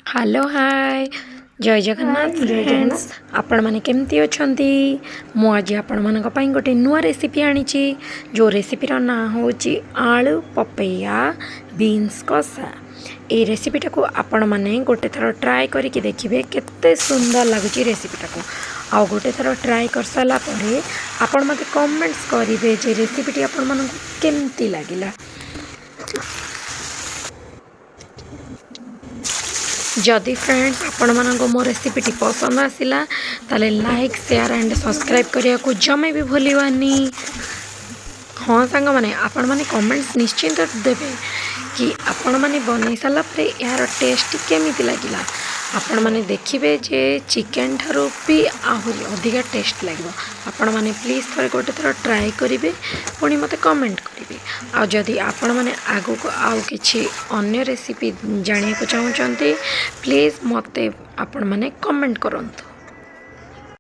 Hello hi जय Jagannath friends आपण माने केमती अछंती मु आज आपण मानक पई गोटे नुआ रेसिपी आनी जो रेसिपीर ना होची आलू पपैया बीन्स कषा। ये रेसिपीटा को आपण माने गोटे थर ट्राए करके देखिए केते सुंदर लगुच रेसिपीटा को आउ गोटे थर ट्राए कर सारा पर आपण मते कमेंट्स करेंगे जे रेसिपीटी आपण मानक केमती लागिला। जदि फ्रेंड्स आपण मानक मो रेसिपीटी पसंद आसिला ताले लाइक शेयर एंड सब्सक्राइब करिया को जमे भी भूलिबानी। हाँ सांग मैंने आपण मैंने कमेंट्स निश्चिंत देवे कि आपण मैंने बन सारा यार टेस्ट केमी लगिला। आपण मैंने देखिए जे चिकेन ठारू भी आहरी अधिका टेस्ट लगे। आपण मैंने प्लीज थे गोटे थर ट्राए करेंगे पुणी मत कमेंट करेंगे। आ जदि आपण मैंने आगु को आउ किछि अन्य रेसिपी जानिया को चाहते प्लीज मत आपण मैंने कमेंट करंतु।